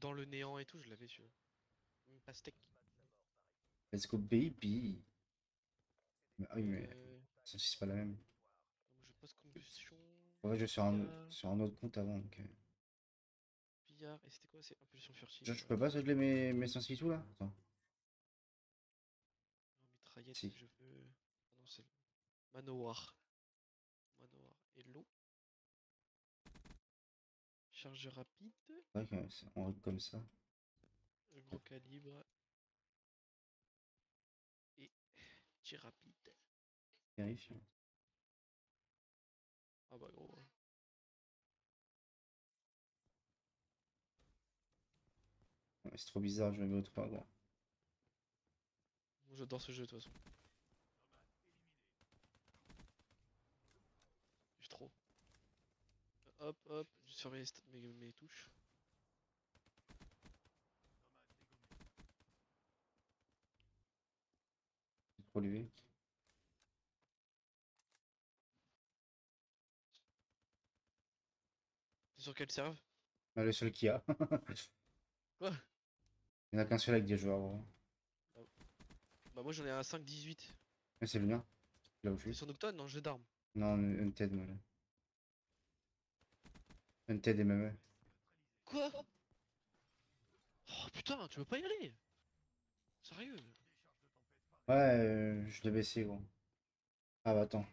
dans le néant et tout, je l'avais sur. Une pastèque. Let's go baby. Ah oui, mais Euh, ça c'est pas la même. je passe combustion. En fait, je suis Billard. sur un autre compte avant. Donc, Billard. Et c'était quoi? C'est impulsion furtive. je peux pas régler mes sens et tout là? Attends. Mitraillette, Si. je veux. Ah non, c'est Manoir. Manoir. Et l'eau. Charge rapide. C'est vrai que on règle comme ça. Gros calibre. Et tir rapide. Vérifie. Ah bah gros. Ouais, c'est trop bizarre, je vais mettre 3 gros. J'adore ce jeu de toute façon. J'ai trop. Hop, hop. Je surveille mes touches. C'est trop élevé. T'es sur quel serve? Ah, le seul qu'il y a. Quoi? Il n'y en a qu'un seul avec des joueurs gros. Ah, bah moi j'en ai un 5-18. Mais c'est le mien. Là où je T'es suis. sur Nocton? Non, jeu d'armes. Non, Unted, moi. Là. Unted et MMA. Quoi? Oh putain, tu veux pas y aller? Sérieux? Ouais, je l'ai baissé gros. Ah bah attends.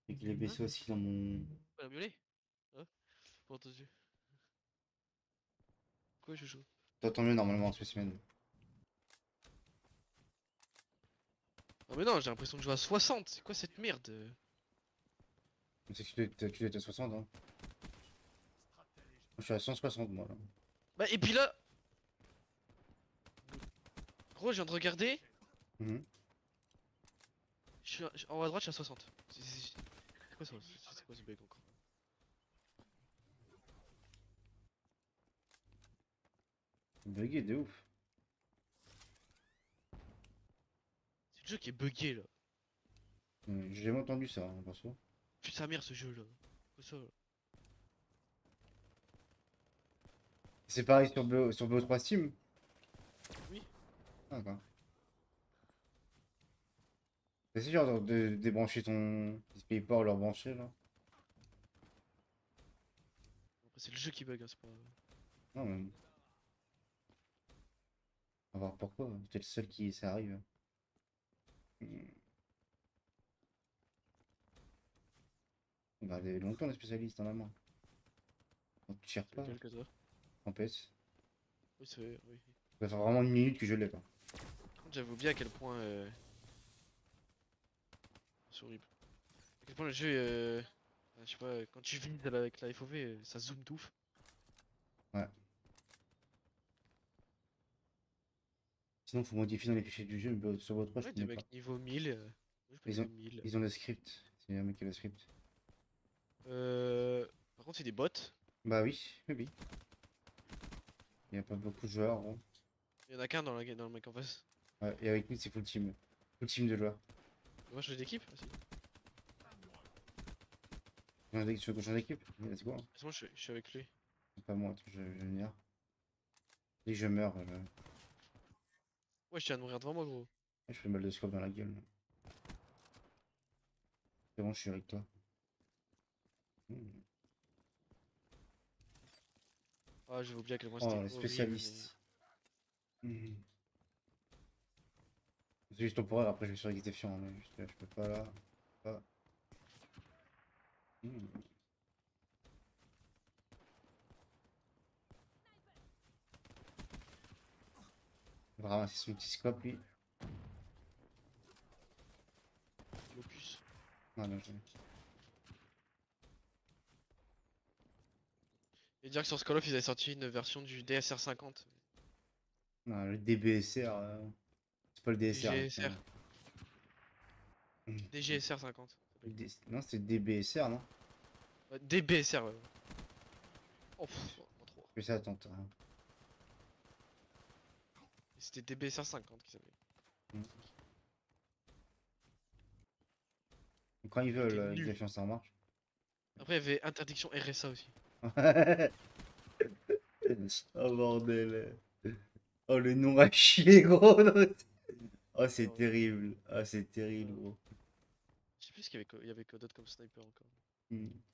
Et qu'il est Hein? baissé aussi dans mon. Pas la violet? Hein? Pas entendu. Quoi, je joue? T'entends mieux normalement en spécimen. Ah mais non, j'ai l'impression de jouer à 60. C'est quoi cette merde? C'est que tu dois être à 60 hein. Moi, je suis à 160 moi là. Bah et puis là, gros, je viens de regarder. Mhm. En haut à droite, je suis à 60. C'est quoi ça? C'est quoi ce bug encore? Bugué de ouf. C'est le jeu qui est bugué là. J'ai jamais entendu ça, hein, perso. Putain sa mère ce jeu là. Quoi ça là? C'est pareil sur BO3 Steam? Oui. Ah, d'accord. C'est genre de débrancher ton DisplayPort, leur brancher là? Après, c'est le jeu qui bug, hein, c'est pas. Non, mais on va voir pourquoi. T'es le seul qui ça arrive. Hmm. On va aller longtemps les spécialistes en amont. Quand tu tires C'est pas, lequel que toi? en PS. Oui, c'est vrai, oui. Ça fait vraiment une minute que je l'ai pas. Par contre, j'avais oublié à quel point. C'est horrible. À quel point le jeu. Je sais pas, quand tu vises avec la FOV, ça zoome tout. Ouais. Sinon, faut modifier dans les fichiers du jeu, mais sur BO3, je Ouais, des connais pas. mecs niveau 1000. Moi, je peux Ils ont, niveau 1000. ils ont le script. C'est un mec qui a le script. Par contre, c'est des bots. Bah oui, oui, oui. Il y a pas beaucoup de joueurs, gros. Il y en a qu'un dans le mec en face. Ouais, et avec nous, c'est full team. Full team de joueurs. Moi, je fais d'équipe aussi. Tu veux qu'on change d'équipe? Let's go, hein. Moi, je suis avec lui. C'est pas moi, attends, je vais venir. Dès que je meurs, Ouais, je tiens à mourir devant moi, gros. je fais mal de scope dans la gueule. C'est bon, je suis avec toi. Hmm. Ah, j'avais oublié à quel point Oh, c'était les horrible, mais. spécialistes. Hmm. C'est juste temporaire, après je vais sur XDefiant, mais je peux pas là. Pas. Hmm. Il va ramasser son petit scope, lui. Locus. Non, non, Et dire que sur Call of, ils avaient sorti une version du DSR 50. non, le DBSR, c'est pas le DSR. Hein, DGSR. DGSR 50. Non, c'est DBSR, non? DBSR, ouais. Oh, pff, pas trop. Je fais ça, attends. Attends. C'était DBSR 50 qui s'appelait. Hmm. Quand ils Il était veulent, nul. XDefiant, ça marche. Après, il y avait interdiction RSA aussi. Oh bordel. Oh le nom à chier gros. Oh c'est Non, terrible. Ah c'est terrible gros. je sais plus ce qu'il y avait, il y avait quoi d'autre comme sniper encore.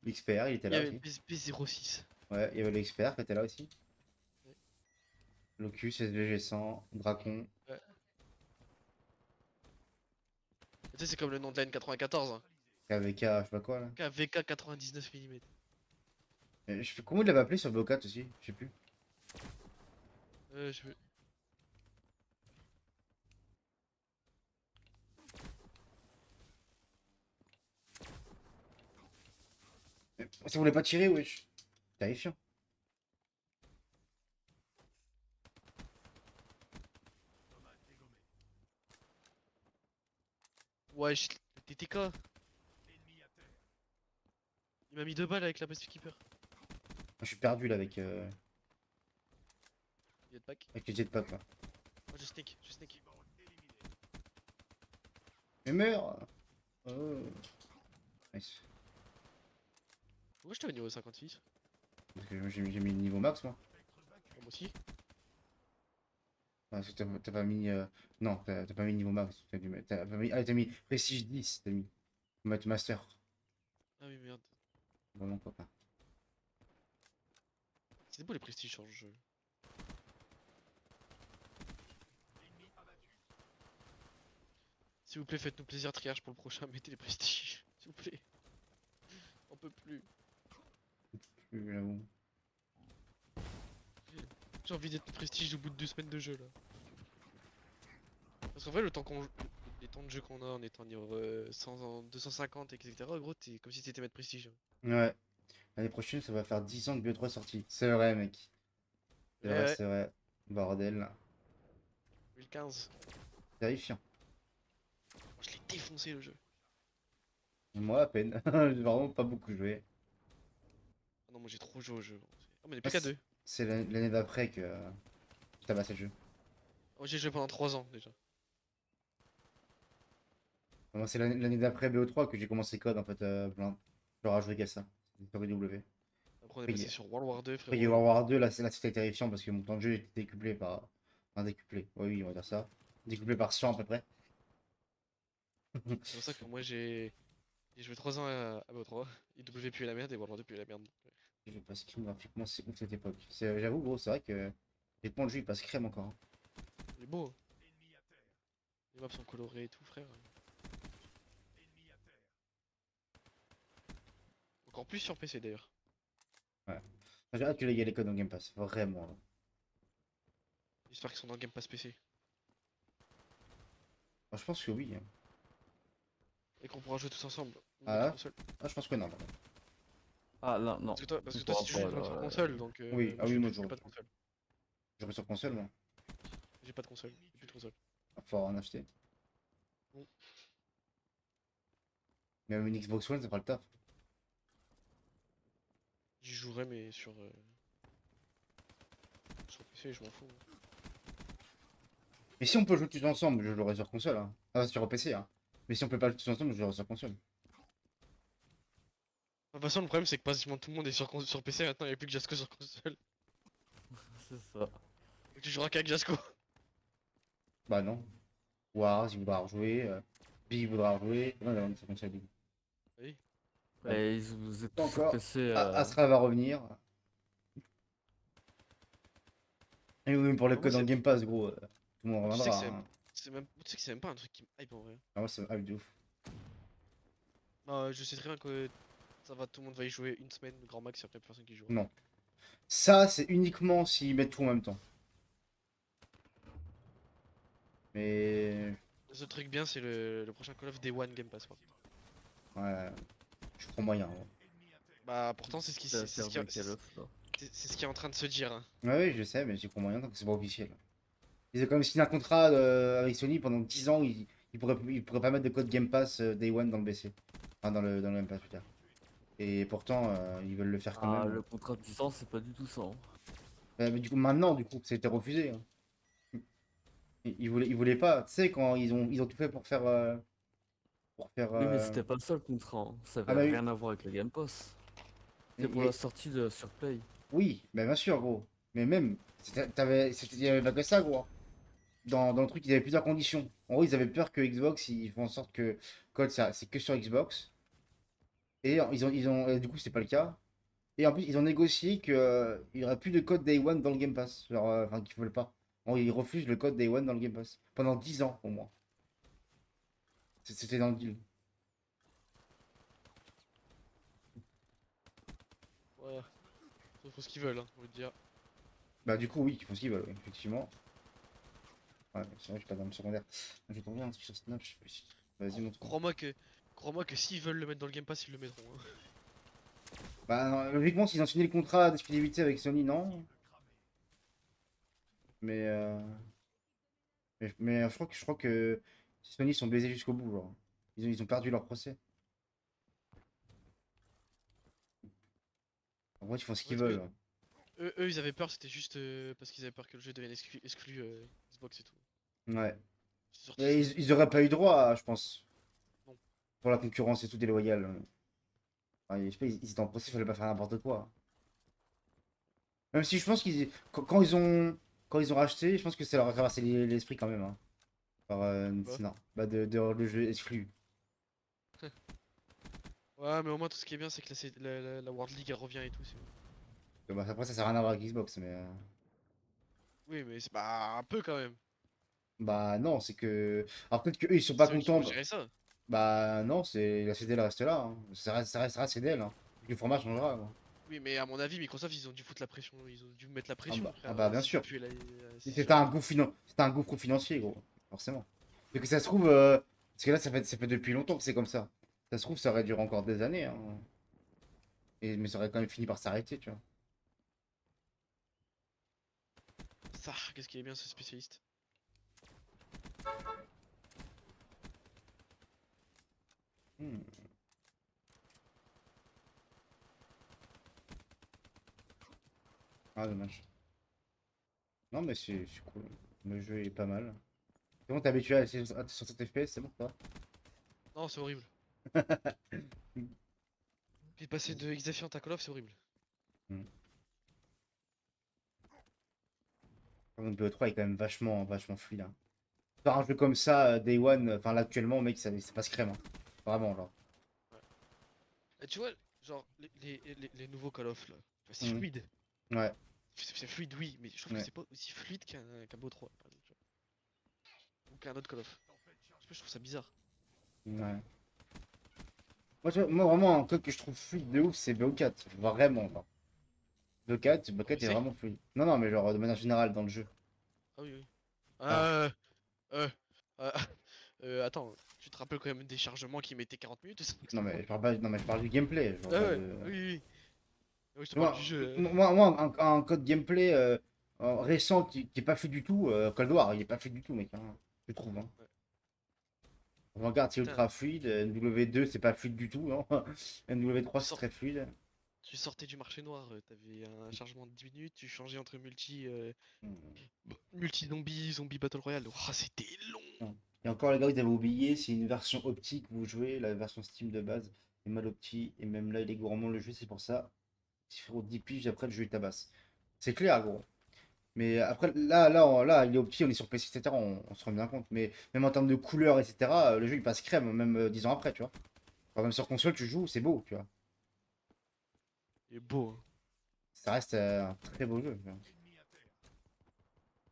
L'XPR il était Il y là avait aussi. B06. Ouais, il y avait l'XPR qui était là aussi. Ouais. Locus, SVG100, Dracon. Ouais. Tu sais, c'est comme le nom de la N94, hein. KVK, je sais pas quoi là. KVK 99 mm. Je sais comment il l'avait appelé sur BO4 aussi, je sais plus. Je veux. Ça voulait pas tirer, wesh. Terrifiant. Wesh, le TTK. Il m'a mis 2 balles avec la Best Keeper. Je suis perdu là avec, Jetpack. avec les jetpacks là. Moi je sneak, je sneak. Mais meurs. Oh. Nice. Pourquoi je t'avais niveau 56? Parce que j'ai mis le niveau max moi. Moi aussi. Parce que t'as pas mis. Non, t'as pas mis niveau max. T'as pas mis. Ah, t'as mis Prestige 10, t'as mis. Faut mettre Master. Ah oui, merde. Vraiment pas. C'est beau les prestiges sur le jeu. S'il vous plaît, faites-nous plaisir, triage pour le prochain, mettez les prestiges. S'il vous plaît. On peut plus. J'avoue. J'ai envie d'être prestige au bout de 2 semaines de jeu là. Parce qu'en vrai, le temps qu'on. Les temps de jeu qu'on a en étant niveau 100, 250, etc. Gros, t'es comme si t'étais maître prestige. Ouais. L'année prochaine, ça va faire 10 ans que BO3 est sorti. C'est vrai, mec. C'est Ouais, vrai, ouais, c'est vrai. Bordel. 2015. Terrifiant. Moi, je l'ai défoncé le jeu. Moi, à peine. J'ai vraiment pas beaucoup joué. Ah non, moi j'ai trop joué au jeu. Oh, mais Ah, depuis K2. c'est l'année d'après que je tabassais le jeu. Oh, j'ai joué pendant 3 ans déjà. Moi, c'est l'année d'après BO3 que j'ai commencé Code en fait. Plein. Je leur ai joué qu'à ça. C'était sur W. Après, on est Après, passé sur World War 2, après, il y a eu frérot. World War 2, là c'était terrifiant parce que mon temps de jeu était décuplé par. Enfin, décuplé. Oui, oui, on va dire ça. Décuplé par 100 à peu près. C'est pour ça que moi j'ai joué 3 ans à BO3. Et W puis la merde et World War 2 puis la merde. Je vais pas screen graphiquement, c'est ouf cette époque. J'avoue, gros, c'est vrai que les points de jeu ils passent crème encore, hein. Il est beau, hein. Les maps sont colorées et tout, frère. Encore plus sur PC d'ailleurs. Ouais. Enfin, j'ai hâte que les codes dans Game Pass, vraiment, hein. J'espère qu'ils sont dans le Game Pass PC. Enfin, je pense que oui, hein. Et qu'on pourra jouer tous ensemble. Ah Notre là console. Ah, je pense que non, pardon. Ah là, non. Parce On que toi pourra si tu pas, joues là, sur console, donc Oui, moi ah oui, moi j'ai pas de console. j'aurais sur console, moi. J'ai pas de console, j'ai plus de console. Faut en acheter. Bon. Même une Xbox One, ça fera le taf. J'y jouerai mais sur PC, je m'en fous. Mais si on peut jouer tous ensemble, je l'aurai sur console, hein. Ah, sur PC, hein. Mais si on peut pas jouer tous ensemble, je l'aurai sur console. De toute façon, le problème c'est que pratiquement tout le monde est sur PC maintenant, il n'y a plus que Jasco sur console. c'est ça. Donc tu joueras qu'avec Jasco. Bah non. Wars, il voudra rejouer. Big voudra rejouer. Non, non, sur console, Big. Oui. Et vous êtes Pas tous sur encore. PC. Astra va revenir. Et oui, pour le Ah, moi, code en Game Pass, gros. Tout le monde moi, tu sais que reviendra, hein. tu sais que c'est même pas un truc qui me hype en vrai. Ah, moi, c'est hype de ouf. Non, je sais très bien que ça va, tout le monde va y jouer une semaine, grand max, il y a plus personne qui joue. Non. Ça, c'est uniquement s'ils mettent tout en même temps. Mais. Le seul truc bien, c'est le prochain Call of Day One Game Pass. Quoi. Ouais. Je crois moyen, ouais. Bah, pourtant, c'est ce qui, C'est c'est ce qui, Call of, là. c'est ce qui est en train de se dire. Hein. Ouais, oui, je sais, mais j'y crois moyen tant que c'est pas officiel. Ils ont quand même signé un contrat avec Sony pendant 10 ans. Ils pourraient pas mettre de code Game Pass Day One dans le PC. Enfin, dans le Game Pass, plus tard. Et pourtant, ils veulent le faire quand Ah, même. le contrat de licence, c'est pas du tout ça, hein. Mais du coup, maintenant, ça a été refusé, hein. Ils voulaient pas. Tu sais, quand ils ont tout fait pour faire. Oui, mais c'était pas ça le contrat, hein. Ça Ah avait bah oui. rien à voir avec le Game Pass. C'est pour la sortie de sur Play. Oui, bah bien sûr, gros. Mais même, il y avait pas que ça, gros. Dans le truc, ils avaient plusieurs conditions. En gros, ils avaient peur que Xbox, ils font en sorte que code, c'est que sur Xbox. Et du coup, c'était pas le cas. Et en plus, ils ont négocié que, il y aurait plus de code Day One dans le Game Pass. Genre, enfin, qu'ils veulent pas. En gros, ils refusent le code Day One dans le Game Pass. Pendant 10 ans, au moins. C'était dans le deal. Voilà. Ils font ce qu'ils veulent, hein, on veut dire. Bah, du coup, oui, ils font ce qu'ils veulent, oui, effectivement. Ouais, c'est vrai, je suis pas dans le secondaire. Je vais tomber un truc sur Snap, je sais plus si. Vas-y, montre. Crois-moi que s'ils veulent le mettre dans le Game Pass, ils le mettront, hein. Bah, non, logiquement, s'ils ont signé le contrat d'exclusivité avec Sony, non. Mais, je crois que Sony sont baisés jusqu'au bout, genre. Ils ont perdu leur procès. En vrai, ils font ce En qu'ils fait, veulent. eux, ils avaient peur, c'était juste parce qu'ils avaient peur que le jeu devienne exclu Xbox et tout. Ouais. C'est sorti Et ça. ils auraient pas eu droit, je pense. Non. Pour la concurrence et tout déloyale. Enfin, je sais pas, ils étaient en procès, il fallait pas faire n'importe quoi. Même si je pense qu'ils. Quand ils ont racheté, je pense que ça leur a traversé l'esprit quand même. Hein. Quoi. Non. Bah, de le jeu exclu. Ouais, mais au moins, tout ce qui est bien, c'est que la World League, elle revient et tout. Bah, après, ça sert à rien à voir avec Xbox, mais. Oui, mais c'est pas un peu quand même. Bah, non, c'est que. Alors, peut-être qu'eux, ils sont pas C'est eux qui contents. vont gérer ça. Bah, non, la CDL reste là. Hein. Ça restera CDL. Hein. Le format changera. Quoi. Oui, mais à mon avis, Microsoft, ils ont dû foutre la pression. Ils ont dû mettre la pression, Ah frère. bah, bien Si ça sûr. pue la. Si C'était jamais. un gouffre financier, gros. Forcément. Et que ça se trouve. Parce que là, ça fait depuis longtemps que c'est comme ça. Ça se trouve, ça aurait duré encore des années. Hein. Mais ça aurait quand même fini par s'arrêter, tu vois. Ça, qu'est-ce qui est bien, ce spécialiste. Hmm. Ah, dommage. Non, mais c'est cool. Le jeu est pas mal. C'est bon, t'es habitué à 60 FPS, c'est bon, ça Non, c'est horrible. Puis passer de Xafiant à Call of, c'est horrible. va. Le BO3 est quand même vachement fluide. Hein. Faire un jeu comme ça, Day One, enfin là actuellement, mec, ça passe crème. Hein. Vraiment, genre. Ouais. Et tu vois, genre, les nouveaux Call of là, c'est Mhm. fluide. Ouais, C'est fluide, oui, mais je trouve que ouais, c'est pas aussi fluide qu'un BO3, par exemple, tu vois. Ou qu'un autre Call of. Je trouve ça bizarre. ouais. Moi, tu vois, moi, vraiment, un code que je trouve fluide de ouf, c'est BO4. Vraiment, genre. En BO4 est PC? vraiment fluide. Non, non, mais genre, de manière générale, dans le jeu. Ah oui, oui. Ah. Euh, euh, attends, tu te rappelles quand même des chargements qui mettaient 40 minutes? Non, mais je parle pas, non, mais je parle du gameplay. Je Ah parle pas ouais, de. oui, oui. Oui, je te parle du Moi, jeu. un code gameplay récent qui est pas fait du tout, Cold War, il est pas fait du tout, mec. Hein, je trouve. Hein. Ouais. Regarde, c'est Putain, ultra fluide. NW2, c'est pas fluide du tout. Hein. NW3, tu c'est sors, très fluide. tu sortais du marché noir, t'avais un chargement de 10 minutes, tu changeais entre multi zombie, zombie battle royale. Oh, c'était long. Non. Et encore, les gars, vous avez oublié, c'est une version optique que vous jouez, la version Steam de base est mal opti, et même là, il est gourmand le jeu, c'est pour ça. Si frérot 10 piges, après le jeu il tabasse. C'est clair, gros. Mais après, là, il est opti, on est sur PC, etc. On se rend bien compte. Mais même en termes de couleurs, etc., le jeu il passe crème, même 10 ans après, tu vois. Enfin, même sur console, tu joues, c'est beau, tu vois. Il est beau, hein. Ça reste un très beau jeu. Tu vois.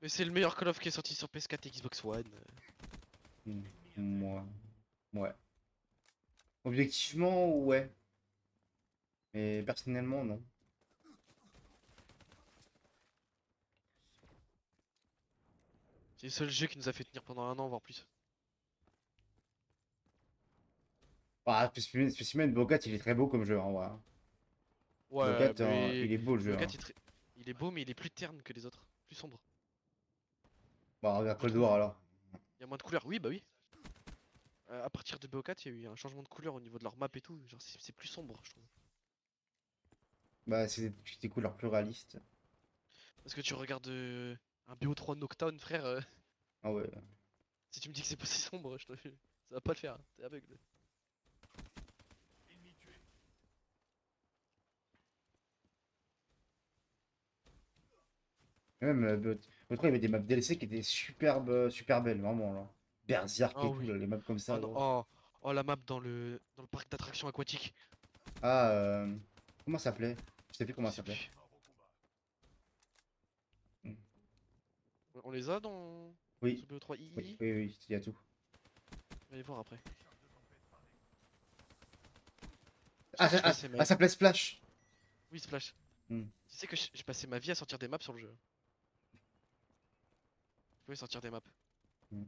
Mais c'est le meilleur Call of qui est sorti sur PS4 et Xbox One. Moi, ouais. Objectivement, ouais. Mais personnellement, non. C'est le seul jeu qui nous a fait tenir pendant un an, voire plus. Bah, Specimen, Bocat, il est très beau comme jeu, en vrai. Hein. Ouais, Bocat, mais il est beau le le jeu. 4 Hein. il est beau, mais il est plus terne que les autres. Plus sombre, Bah, regarde je Cold trouve. War alors. Il y a moins de couleurs. Oui, bah oui. À partir de BO4, il y a eu un changement de couleur au niveau de leur map et tout. Genre, c'est plus sombre, je trouve. Bah, c'est des couleurs plus réalistes. Parce que tu regardes un BO3 Noctown, frère. Ah ouais. Si tu me dis que c'est pas si sombre, ça va pas le faire. Hein, t'es aveugle. Et même BO3, il y avait des maps DLC qui étaient superbes, super belles, vraiment. Là. Berserk Ah et tout, oui. là, les maps comme Oh ça, non, gros. oh la map dans le parc d'attractions aquatiques. Ah, comment ça s'appelait? Je sais plus Je comment ça sais s'appelait. plus. Hmm. On les a dans Oui, ce BO3 oui, II? oui, oui, il y a tout. On va les voir après. Tu Ah, sais que je passais ça s'appelait Splash. Oui, Splash. Hmm. Tu sais que j'ai passé ma vie à sortir des maps sur le jeu. Je pouvais sortir des maps. Hmm.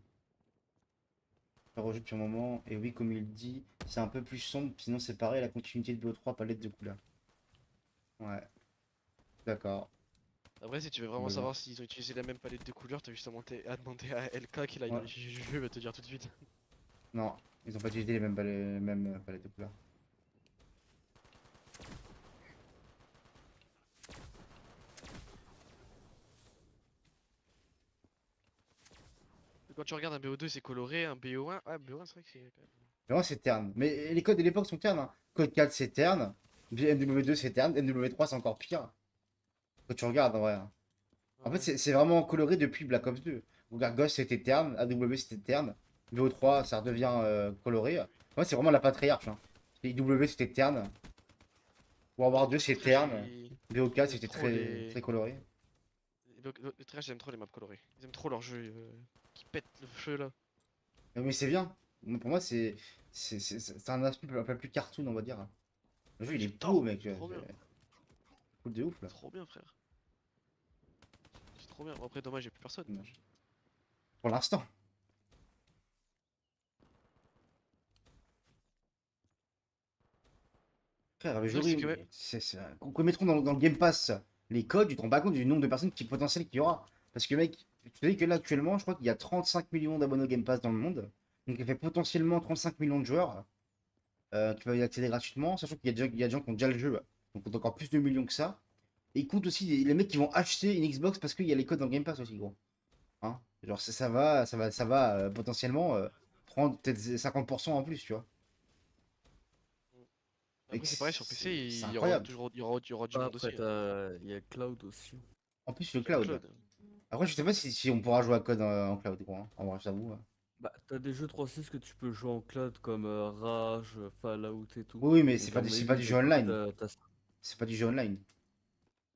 Ça rejoue depuis un moment, et oui, comme il dit, c'est un peu plus sombre, sinon c'est pareil, la continuité de BO3, palette de couleurs. Ouais, d'accord. Après, si tu veux vraiment Complètement. savoir s'ils ont utilisé la même palette de couleurs, t'as juste à demander à LK qui l'a Ouais. du jeu, il va te dire tout de suite. Non, ils ont pas utilisé les mêmes palettes de couleurs. Quand tu regardes un BO2, c'est coloré, un BO1. Ah, BO1, c'est vrai que c'est quand même. Vraiment, c'est terne. Mais les codes de l'époque sont ternes. Hein. Code 4, c'est terne. MW2, c'est terne. MW3, c'est encore pire. Quand tu regardes, en vrai. Hein. En fait, Ouais. c'est vraiment coloré depuis Black Ops 2. Regarde, Ghost, c'était terne. AW, c'était terne. BO3, ça redevient coloré. En fait, c'est vraiment la patriarche. Hein. IW, c'était terne. World War 2, Le c'est trash, terne. BO4, ils aiment c'était trop très, les. très coloré. Le trash, ils aiment trop les maps colorées. Ils aiment trop leur jeu qui pète le feu là. Mais c'est bien. Mais pour moi, c'est un aspect un peu plus cartoon, on va dire. Le jeu, Oui, il est beau, j'adore. mec. Trop bien. C'est cool de ouf, là. Trop bien, frère. C'est trop bien. Bon, après, dommage, j'ai plus personne. Pour l'instant. Frère, le Le jour truc, c'est que où qu'on mettront dans le Game Pass les codes, tu te rends pas compte du nombre de personnes qui potentiel qu'il y aura. Parce que mec, tu te dis que là actuellement, je crois qu'il y a 35 millions d'abonnés au Game Pass dans le monde. Donc il fait potentiellement 35 millions de joueurs qui peuvent y accéder gratuitement, sachant il y a des gens qui ont déjà le jeu, donc on a encore plus de millions que ça. Et il compte aussi les mecs qui vont acheter une Xbox parce qu'il y a les codes dans le Game Pass aussi, gros. Hein, genre ça va potentiellement prendre peut-être 50% en plus, tu vois. Et après, c'est pareil sur PC, c'est il y aura incroyable. toujours il y aura du Ah, monde après, aussi. Hein. il y a Cloud aussi. En plus le Le cloud. cloud. Après, je sais pas si on pourra jouer à code en cloud, gros. Hein. En vrai, j'avoue. Bah, t'as des jeux 3.6 que tu peux jouer en cloud comme Rage, Fallout et tout. Oui, oui, mais Donc à mon c'est avis, pas du les jeu codes, online. C'est pas du jeu online.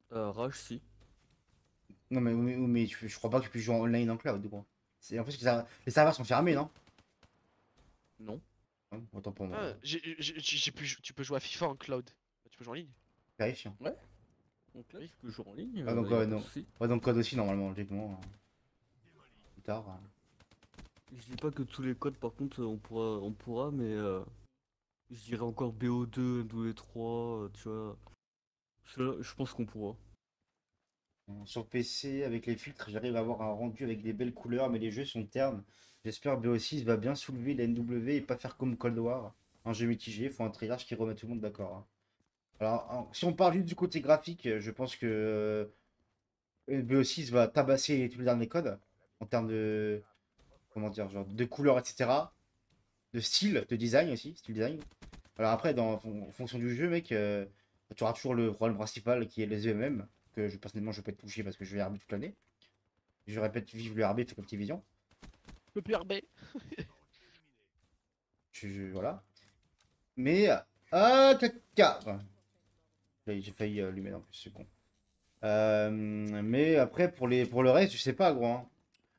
Rage, si. Non, mais je crois pas que tu puisses jouer en online en cloud, gros. En plus, les serveurs sont fermés, non? Non. Hein, autant pour moi. Ah, tu peux jouer à FIFA en cloud. Tu peux jouer en ligne. Vérifiant. Ouais. Donc là, Oui. tu peux jouer en ligne, Ah, donc, y a pas de non. souci. Ouais, donc code aussi, normalement, logiquement. Plus tard. Je dis pas que tous les codes, par contre, on pourra, mais je dirais encore BO2, MW3, tu vois. Ceux-là, je pense qu'on pourra. Sur PC, avec les filtres, j'arrive à avoir un rendu avec des belles couleurs, mais les jeux sont ternes. J'espère BO6 va bien soulever la NW et pas faire comme Cold War. Un jeu mitigé, faut un triage qui remet tout le monde d'accord. Hein. Alors, si on parle juste du côté graphique, je pense que BO6 va tabasser tous les derniers codes en termes de, comment dire, genre de couleurs, etc. De style, de design aussi, style design. Alors après, en fonction du jeu, mec, tu auras toujours le problème principal qui est les EMM, que personnellement je peux pas toucher parce que je vais RB toute l'année. Je répète, vive le RB, fait comme Vision. Le PRB. Voilà. Mais, ah, caca. Enfin, j'ai failli lui mettre en plus, c'est con. Mais après, pour le reste, je sais pas, gros. Hein.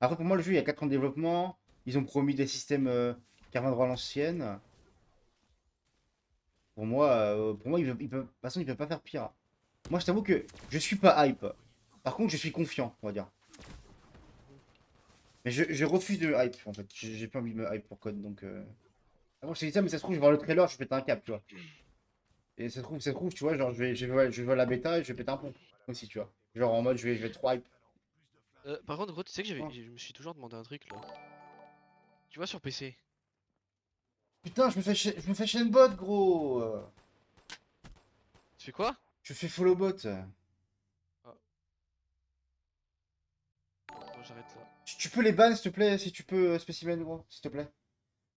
Après, pour moi, le jeu, il y a 4 ans de développement. Ils ont promis des systèmes qui reviendront à l'ancienne. Pour moi de toute façon, ils peuvent pas faire pire. Moi, je t'avoue que je suis pas hype. Par contre, je suis confiant, on va dire. Mais je refuse de hype, en fait. J'ai pas envie de me hype pour code, donc... Moi, je te dis ça, mais ça se trouve, je vais voir le trailer, je vais péter un cap, tu vois. Et ça se trouve, tu vois, genre, je vais voir la bêta et je vais péter un pont. Aussi, tu vois. Genre, en mode, je vais trop hype. Par contre, gros, tu sais que Oh. je me suis toujours demandé un truc là. Tu vois sur PC. Putain, je me fais chaîne-bot, gros. Tu fais quoi? Je fais follow bot. Ah, bon, j'arrête là. Tu peux les ban, s'il te plaît, si tu peux, spécimen, gros, s'il te plaît.